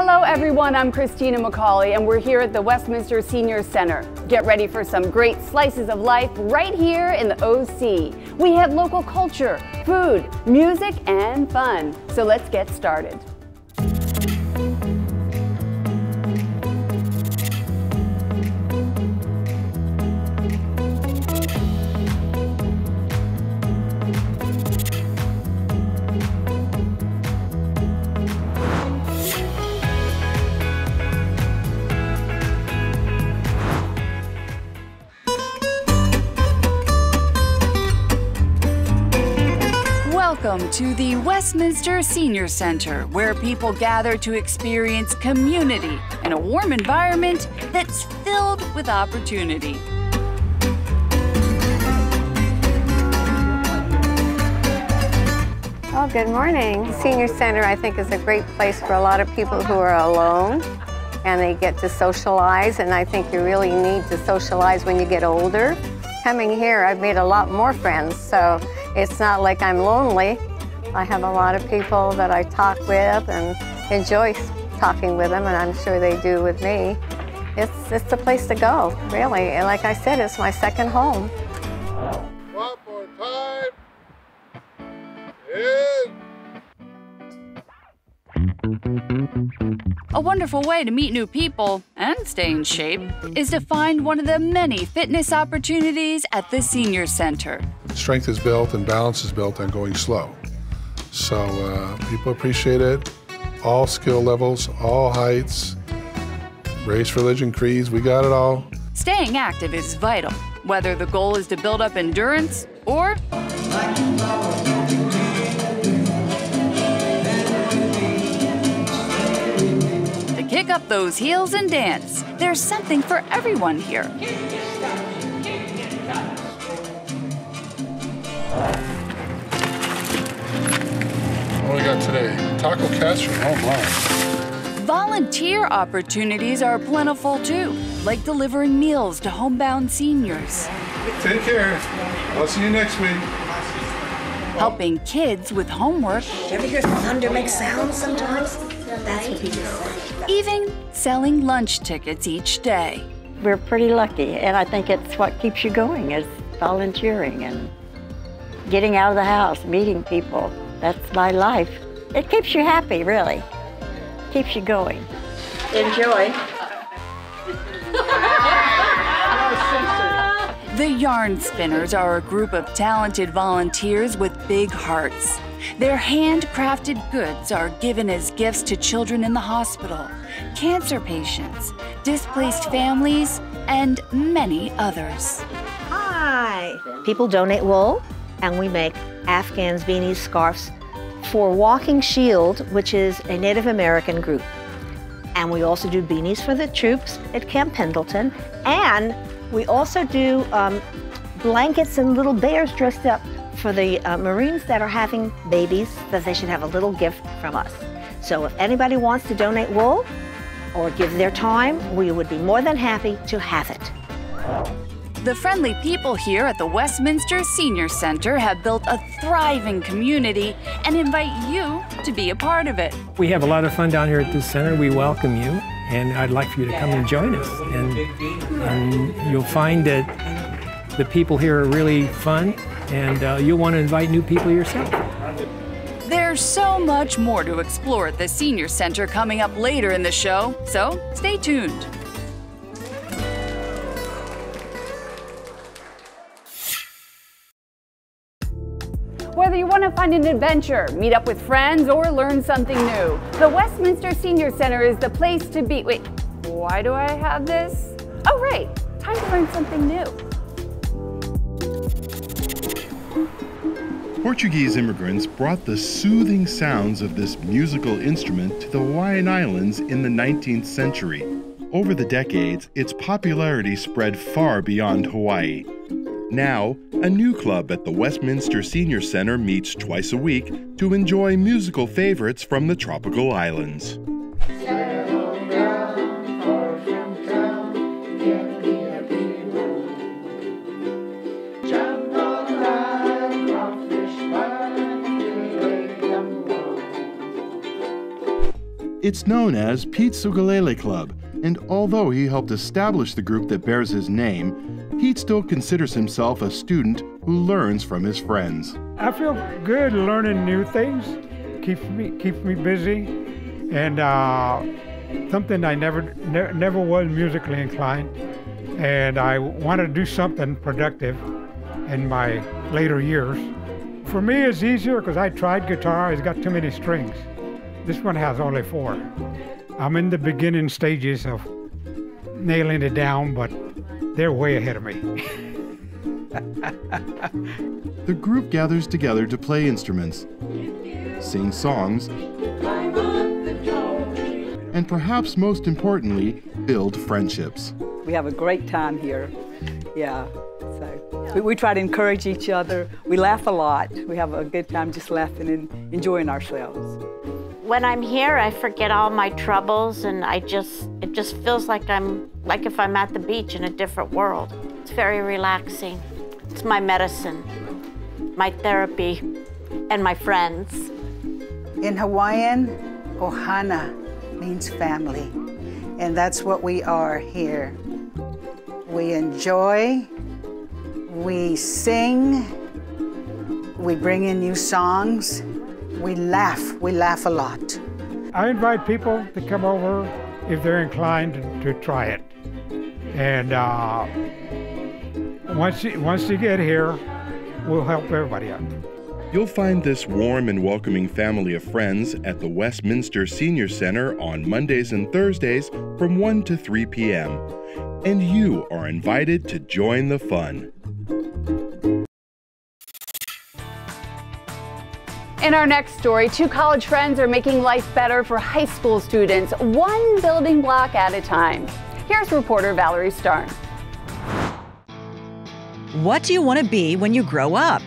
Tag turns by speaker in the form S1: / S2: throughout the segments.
S1: Hello everyone, I'm Christina McCauley and we're here at the Westminster Senior Center. Get ready for some great slices of life right here in the OC. We have local culture, food, music, and fun. So let's get started. Welcome to the Westminster Senior Center, where people gather to experience community in a warm environment that's filled with opportunity.
S2: Oh, good morning. Senior Center, I think, is a great place for a lot of people who are alone, and they get to socialize, and I think you really need to socialize when you get older. Coming here, I've made a lot more friends, so it's not like I'm lonely. I have a lot of people that I talk with and enjoy talking with them, and I'm sure they do with me. It's the place to go, really. And like I said, it's my second home.
S3: One more time. In.
S1: A wonderful way to meet new people and stay in shape is to find one of the many fitness opportunities at the Senior Center.
S3: Strength is built and balance is built on going slow. So people appreciate it. All skill levels, all heights, race, religion, creeds, we got it all.
S1: Staying active is vital, whether the goal is to build up endurance or to kick up those heels and dance. There's something for everyone here.
S3: What do we got today? Taco casserole. Oh my.
S1: Volunteer opportunities are plentiful too, like delivering meals to homebound seniors.
S3: Take care. I'll see you next week.
S1: Helping kids with homework.
S4: You ever hear thunder make sounds sometimes? That's what people say.
S1: Even selling lunch tickets each day.
S5: We're pretty lucky, and I think it's what keeps you going is volunteering and getting out of the house, meeting people. That's my life. It keeps you happy, really. Keeps you going. Enjoy.
S1: The Yarn Spinners are a group of talented volunteers with big hearts. Their handcrafted goods are given as gifts to children in the hospital, cancer patients, displaced families, and many others.
S4: Hi. People donate wool, and we make Afghans, beanies, scarves for Walking Shield, which is a Native American group. And we also do beanies for the troops at Camp Pendleton. And we also do blankets and little bears dressed up for the Marines that are having babies, that they should have a little gift from us. So if anybody wants to donate wool or give their time, we would be more than happy to have it.
S1: The friendly people here at the Westminster Senior Center have built a thriving community and invite you to be a part of it.
S6: We have a lot of fun down here at this center. We welcome you, and I'd like for you to come and join us. And you'll find that the people here are really fun, and you'll want to invite new people yourself.
S1: There's so much more to explore at the Senior Center coming up later in the show, so stay tuned. Whether you want to find an adventure, meet up with friends, or learn something new, the Westminster Senior Center is the place to be. Wait, why do I have this? Oh, right, time to learn something new.
S7: Portuguese immigrants brought the soothing sounds of this musical instrument to the Hawaiian Islands in the 19th century. Over the decades, its popularity spread far beyond Hawaii. Now, a new club at the Westminster Senior Center meets twice a week to enjoy musical favorites from the tropical islands. It's known as Pete's Ukulele Club, and although he helped establish the group that bears his name, Pete still considers himself a student who learns from his friends.
S8: I feel good learning new things, keeps me busy, and something I never was musically inclined, and I want to do something productive in my later years. For me, it's easier because I tried guitar. It's got too many strings. This one has only 4. I'm in the beginning stages of nailing it down, but they're way ahead of me.
S7: The group gathers together to play instruments, sing songs, and perhaps most importantly, build friendships.
S9: We have a great time here. Yeah, so we try to encourage each other. We laugh a lot. We have a good time just laughing and enjoying ourselves.
S10: When I'm here, I forget all my troubles, and it just feels like if I'm at the beach in a different world. It's very relaxing. It's my medicine, my therapy, and my friends.
S11: In Hawaiian, ohana means family, and that's what we are here. We enjoy, we sing, we bring in new songs, we laugh a lot.
S8: I invite people to come over if they're inclined to try it. And once you get here, we'll help everybody out.
S7: You'll find this warm and welcoming family of friends at the Westminster Senior Center on Mondays and Thursdays from 1 to 3 p.m. And you are invited to join the fun.
S1: In our next story, 2 college friends are making life better for high school students, one building block at a time. Here's reporter Valerie Starn.
S12: What do you want to be when you grow up?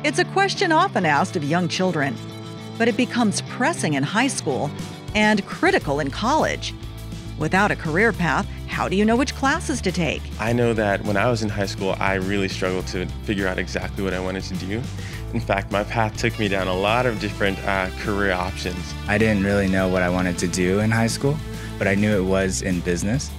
S12: It's a question often asked of young children, but it becomes pressing in high school and critical in college. Without a career path, how do you know which classes to take?
S13: I know that when I was in high school, I really struggled to figure out exactly what I wanted to do. In fact, my path took me down a lot of different career options.
S14: I didn't really know what I wanted to do in high school, but I knew it was in business.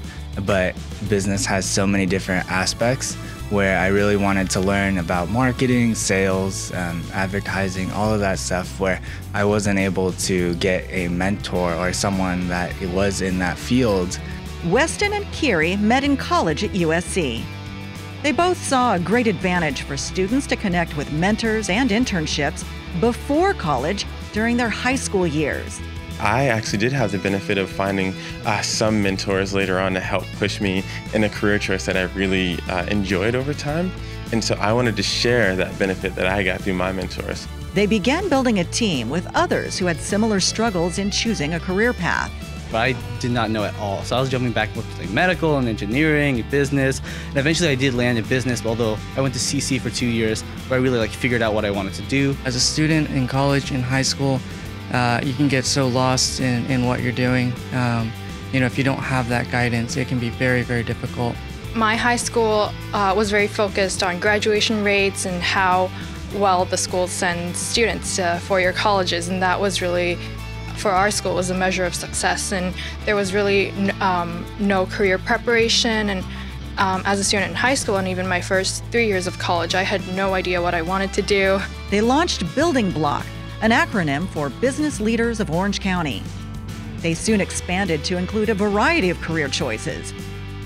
S14: But business has so many different aspects where I really wanted to learn about marketing, sales, advertising, all of that stuff, where I wasn't able to get a mentor or someone that was in that field.
S12: Weston and Kiri met in college at USC. They both saw a great advantage for students to connect with mentors and internships before college during their high school years.
S13: I actually did have the benefit of finding some mentors later on to help push me in a career choice that I really enjoyed over time. And so I wanted to share that benefit that I got through my mentors.
S12: They began building a team with others who had similar struggles in choosing a career path.
S15: But I did not know at all. So I was jumping back with like medical and engineering and business. And eventually I did land in business, although I went to CC for 2 years where I really figured out what I wanted to do.
S16: As a student in college and high school, you can get so lost in what you're doing. If you don't have that guidance, it can be very, very difficult.
S17: My high school was very focused on graduation rates and how well the school sends students to four-year colleges, and that was really, for our school, was a measure of success. And there was really no career preparation. And as a student in high school and even my first 3 years of college, I had no idea what I wanted to do.
S12: They launched Building Block, an acronym for Business Leaders of Orange County. They soon expanded to include a variety of career choices.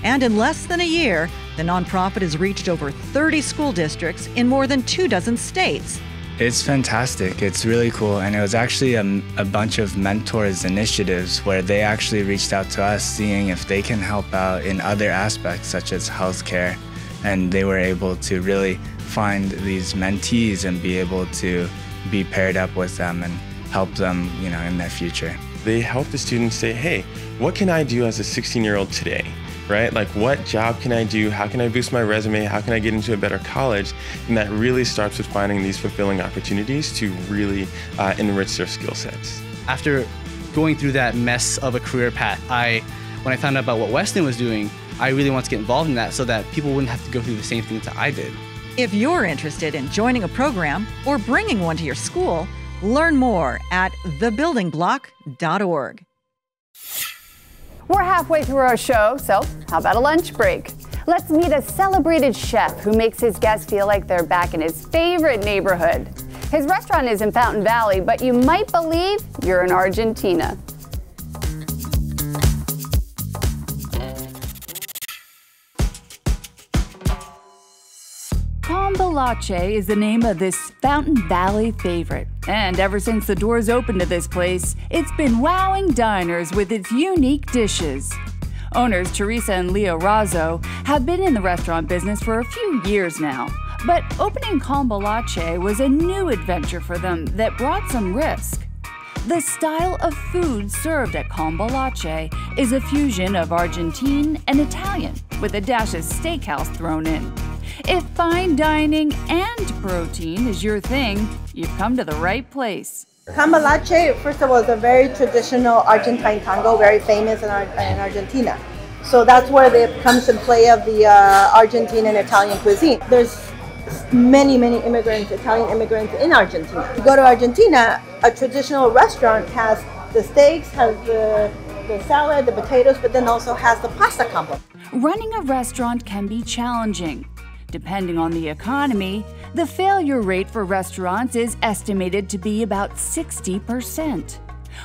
S12: And in less than a year, the nonprofit has reached over 30 school districts in more than 24 states.
S14: It's fantastic. It's really cool. And it was actually a bunch of mentors initiatives where they actually reached out to us, seeing if they can help out in other aspects such as healthcare. And they were able to really find these mentees and be able to be paired up with them and help them, in their future.
S13: They help the students say, hey, what can I do as a 16-year-old today? Right? Like, what job can I do? How can I boost my resume? How can I get into a better college? And that really starts with finding these fulfilling opportunities to really enrich their skill sets.
S15: After going through that mess of a career path, when I found out about what Weston was doing, I really wanted to get involved in that so that people wouldn't have to go through the same things that I did.
S12: If you're interested in joining a program or bringing one to your school, learn more at thebuildingblock.org.
S18: We're halfway through our show, so how about a lunch break? Let's meet a celebrated chef who makes his guests feel like they're back in his favorite neighborhood. His restaurant is in Fountain Valley, but you might believe you're in Argentina.
S1: Cambalache is the name of this Fountain Valley favorite. And ever since the doors opened to this place, it's been wowing diners with its unique dishes. Owners Teresa and Leo Razzo have been in the restaurant business for a few years now. But opening Cambalache was a new adventure for them that brought some risk. The style of food served at Cambalache is a fusion of Argentine and Italian, with a dash of steakhouse thrown in. If fine dining and protein is your thing, you've come to the right place.
S19: Cambalache, first of all, is a very traditional Argentine tango, very famous in Argentina. So that's where it comes in play of the Argentine and Italian cuisine. There's many, many immigrants, Italian immigrants in Argentina. You go to Argentina, a traditional restaurant has the steaks, has the salad, the potatoes, but then also has the pasta combo.
S1: Running a restaurant can be challenging. Depending on the economy, the failure rate for restaurants is estimated to be about 60%.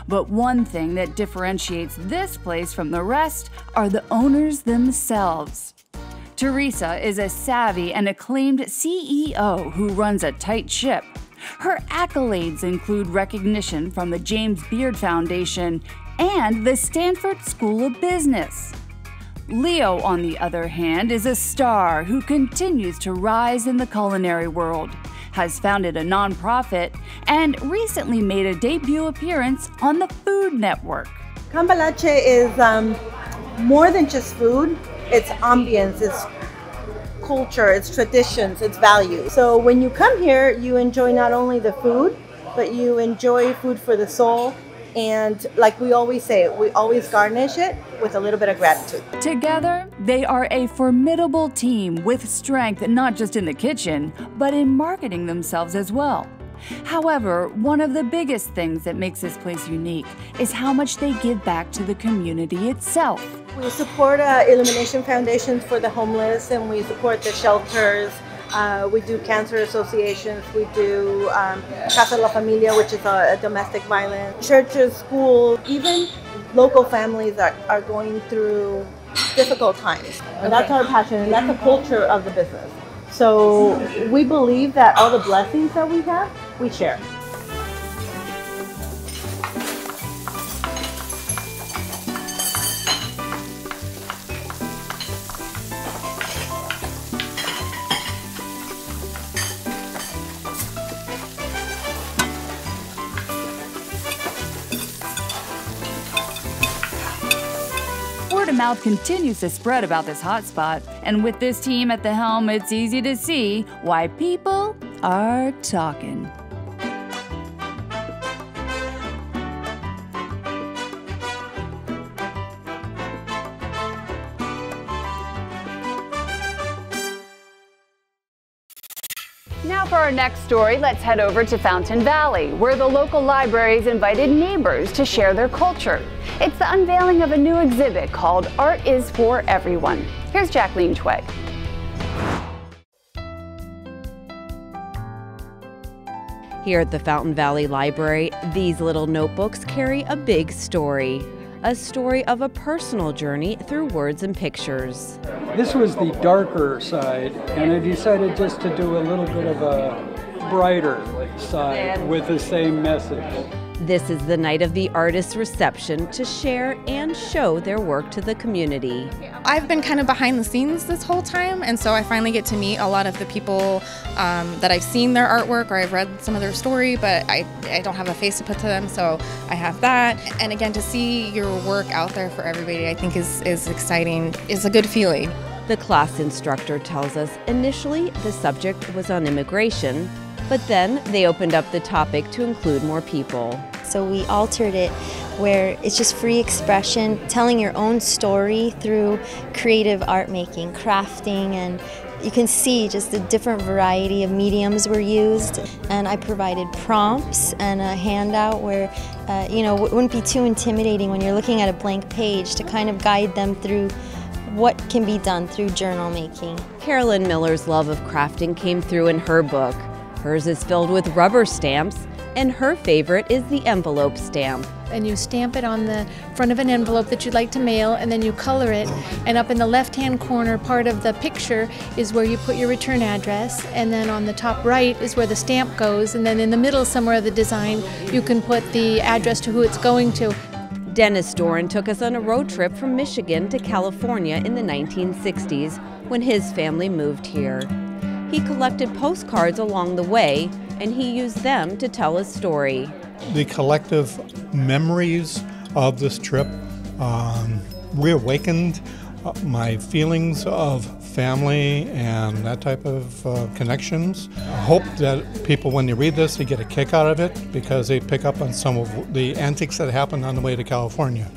S1: But one thing that differentiates this place from the rest are the owners themselves. Teresa is a savvy and acclaimed CEO who runs a tight ship. Her accolades include recognition from the James Beard Foundation and the Stanford School of Business. Leo, on the other hand, is a star who continues to rise in the culinary world, has founded a nonprofit, and recently made a debut appearance on the Food Network.
S19: Cambalache is more than just food. It's ambience, it's culture, it's traditions, it's values. So when you come here, you enjoy not only the food, but you enjoy food for the soul. And like we always say, we always garnish it with a little bit of gratitude.
S1: Together, they are a formidable team with strength not just in the kitchen, but in marketing themselves as well. However, one of the biggest things that makes this place unique is how much they give back to the community itself.
S19: We support Illumination Foundations for the homeless, and we support the shelters. We do cancer associations, we do Casa de la Familia, which is a domestic violence, churches, schools, even local families that are going through difficult times. And that's our passion, and that's the culture of the business. So we believe that all the blessings that we have, we share.
S1: Word of mouth continues to spread about this hotspot, and with this team at the helm, it's easy to see why people are talking.
S18: Now for our next story, let's head over to Fountain Valley, where the local libraries invited neighbors to share their culture. It's the unveiling of a new exhibit called Art is for Everyone. Here's Jacqueline Tway.
S20: Here at the Fountain Valley Library, these little notebooks carry a big story. A story of a personal journey through words and pictures.
S21: This was the darker side, and I decided just to do a little bit of a brighter side with the same message.
S20: This is the night of the artist's reception to share and show their work to the community.
S22: I've been kind of behind the scenes this whole time, and so I finally get to meet a lot of the people that I've seen their artwork or I've read some of their story, but I don't have a face to put to them, so I have that. And again, to see your work out there for everybody, I think is exciting. It's a good feeling.
S20: The class instructor tells us initially the subject was on immigration, but then they opened up the topic to include more people.
S23: So we altered it where it's just free expression, telling your own story through creative art making, crafting, and you can see just the different variety of mediums were used. And I provided prompts and a handout where, you know, it wouldn't be too intimidating when you're looking at a blank page to kind of guide them through what can be done through journal making.
S20: Carolyn Miller's love of crafting came through in her book. Hers is filled with rubber stamps, and her favorite is the envelope stamp.
S2: And you stamp it on the front of an envelope that you'd like to mail, and then you color it. And up in the left-hand corner part of the picture is where you put your return address, and then on the top right is where the stamp goes, and then in the middle somewhere of the design you can put the address to who it's going to.
S20: Dennis Doran took us on a road trip from Michigan to California in the 1960s when his family moved here. He collected postcards along the way, and he used them to tell his story.
S3: The collective memories of this trip reawakened my feelings of family and that type of connections. I hope that people, when they read this, they get a kick out of it because they pick up on some of the antics that happened on the way to California.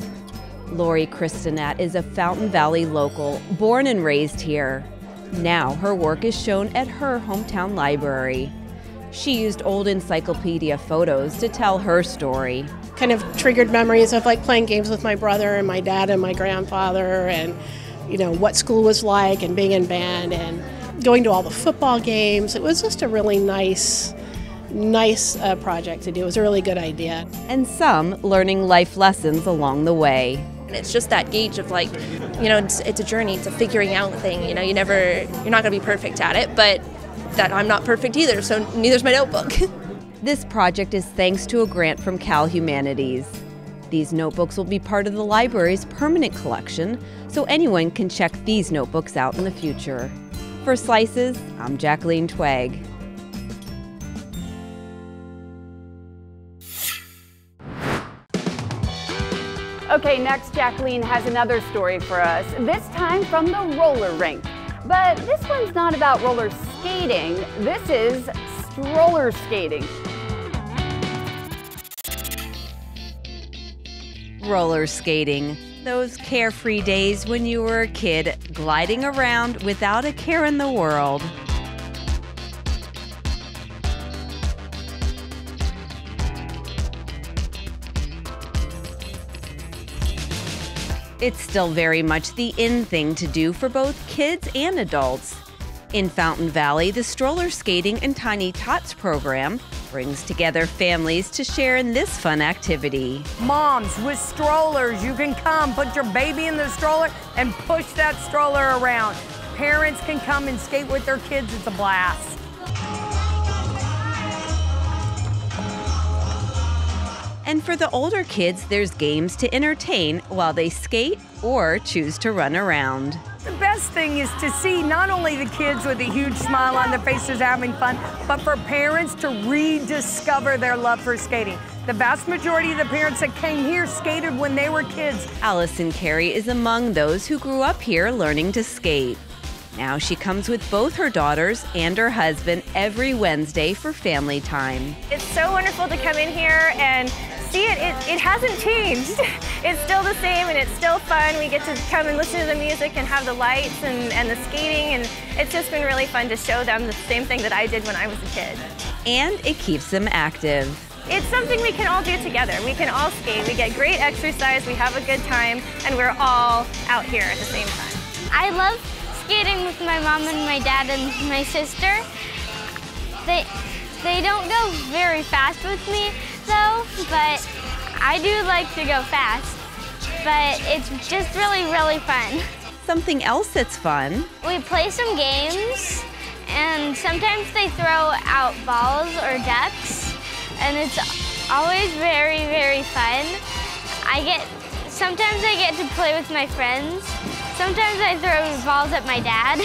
S20: Lori Christinat is a Fountain Valley local, born and raised here. Now her work is shown at her hometown library. She used old encyclopedia photos to tell her story.
S5: Kind of triggered memories of like playing games with my brother and my dad and my grandfather, and you know what school was like and being in band and going to all the football games. It was just a really nice project to do. It was a really good idea.
S20: And some learning life lessons along the way.
S24: And it's just that gauge of like, you know, it's a journey to figuring out the thing. You know, you're not going to be perfect at it, but that I'm not perfect either, so neither's my notebook.
S20: This project is thanks to a grant from Cal Humanities. These notebooks will be part of the library's permanent collection, so anyone can check these notebooks out in the future. For Slices, I'm Jacqueline Twegg.
S18: Okay, next Jacqueline has another story for us, this time from the roller rink. But this one's not about roller skating, this is stroller skating.
S20: Roller skating. Those carefree days when you were a kid, gliding around without a care in the world. It's still very much the in thing to do for both kids and adults. In Fountain Valley, the Stroller Skating and Tiny Tots program brings together families to share in this fun activity.
S25: Moms with strollers, you can come, put your baby in the stroller and push that stroller around. Parents can come and skate with their kids, it's a blast.
S20: And for the older kids, there's games to entertain while they skate or choose to run around.
S25: The best thing is to see not only the kids with a huge smile on their faces having fun, but for parents to rediscover their love for skating. The vast majority of the parents that came here skated when they were kids.
S20: Allison Carey is among those who grew up here learning to skate. Now she comes with both her daughters and her husband every Wednesday for family time.
S26: It's so wonderful to come in here and see it. It hasn't changed. It's still the same and it's still fun. We get to come and listen to the music and have the lights and the skating, and it's just been really fun to show them the same thing that I did when I was a kid.
S20: And it keeps them active.
S26: It's something we can all do together. We can all skate. We get great exercise, we have a good time, and we're all out here at the same time.
S27: I love skating with my mom and my dad and my sister. They don't go very fast with me though, but I do like to go fast. But it's just really, really fun.
S20: Something else that's fun.
S27: We play some games, and sometimes they throw out balls or ducks, and it's always very, very fun. Sometimes I get to play with my friends. Sometimes I throw balls at my dad.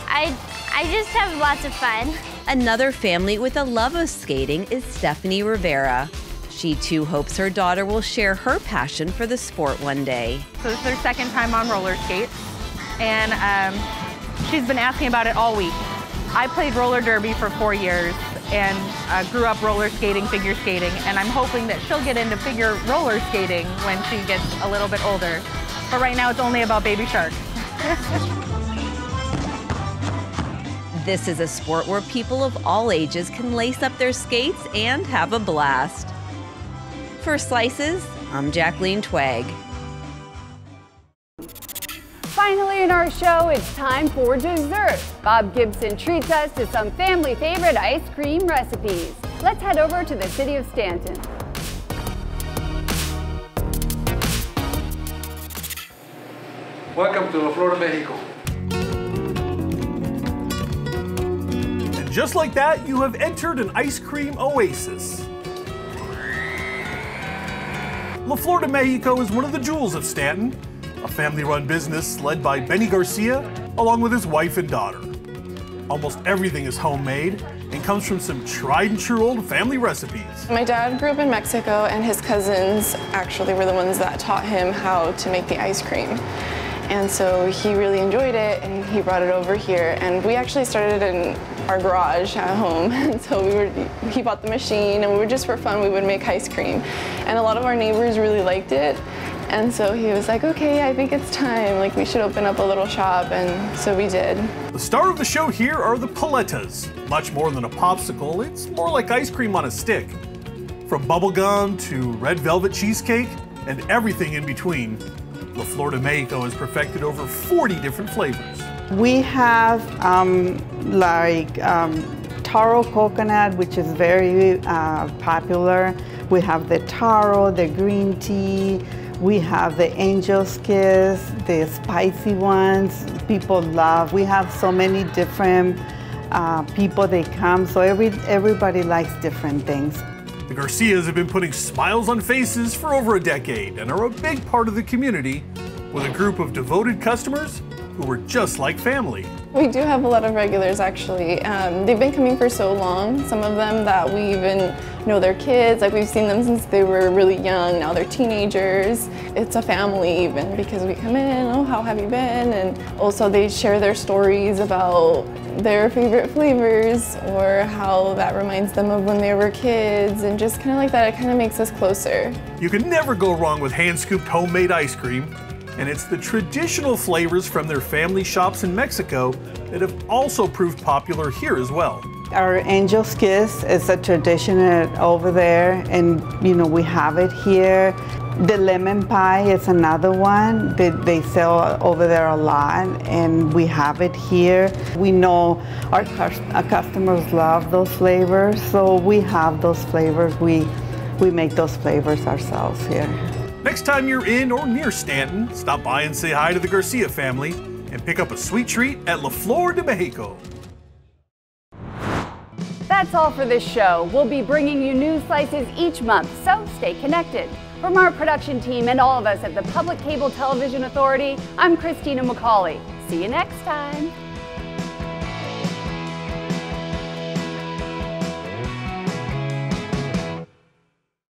S27: I just have lots of fun.
S20: Another family with a love of skating is Stephanie Rivera. She too hopes her daughter will share her passion for the sport one day.
S28: So this is her second time on roller skates, and she's been asking about it all week. I played roller derby for 4 years and grew up roller skating, figure skating, and I'm hoping that she'll get into figure roller skating when she gets a little bit older. But right now it's only about Baby Shark.
S20: This is a sport where people of all ages can lace up their skates and have a blast. For Slices, I'm Jacqueline Twag.
S18: Finally in our show, it's time for dessert. Bob Gibson treats us to some family favorite ice cream recipes. Let's head over to the city of Stanton.
S4: Welcome to La Flor de Mexico.
S6: And just like that, you have entered an ice cream oasis. La Flor de Mexico is one of the jewels of Stanton, a family-run business led by Benny Garcia, along with his wife and daughter. Almost everything is homemade and comes from some tried and true old family recipes.
S7: My dad grew up in Mexico, and his cousins actually were the ones that taught him how to make the ice cream. And so he really enjoyed it, and he brought it over here. And we actually started in our garage at home. And so he bought the machine, and we were just for fun, we would make ice cream. And a lot of our neighbors really liked it. And so he was like, okay, I think it's time. Like, we should open up a little shop, and so we did.
S6: The star of the show here are the paletas. Much more than a popsicle, it's more like ice cream on a stick. From bubblegum to red velvet cheesecake and everything in between, La Flor de Mexico has perfected over 40 different flavors.
S8: We have taro coconut, which is very popular. We have the taro, the green tea. We have the Angel's Kiss, the spicy ones people love. We have so many different people that come, so everybody likes different things.
S6: The Garcias have been putting smiles on faces for over a decade and are a big part of the community with a group of devoted customers who are just like family.
S7: We do have a lot of regulars, actually. They've been coming for so long, some of them that we even know their kids. Like, we've seen them since they were really young, now they're teenagers. It's a family even, because we come in, oh, how have you been? And also they share their stories about their favorite flavors or how that reminds them of when they were kids, and just kind of like that, it kind of makes us closer.
S6: You can never go wrong with hand-scooped homemade ice cream, and it's the traditional flavors from their family shops in Mexico that have also proved popular here as well.
S8: Our Angel's Kiss is a tradition over there, and we have it here. The lemon pie is another one that they sell over there a lot, and we have it here. We know our customers love those flavors, so we have those flavors. We make those flavors ourselves here.
S6: Next time you're in or near Stanton, stop by and say hi to the Garcia family and pick up a sweet treat at La Flor de Mexico.
S18: That's all for this show. We'll be bringing you news slices each month, so stay connected. From our production team and all of us at the Public Cable Television Authority, I'm Christina McCauley. See you next time.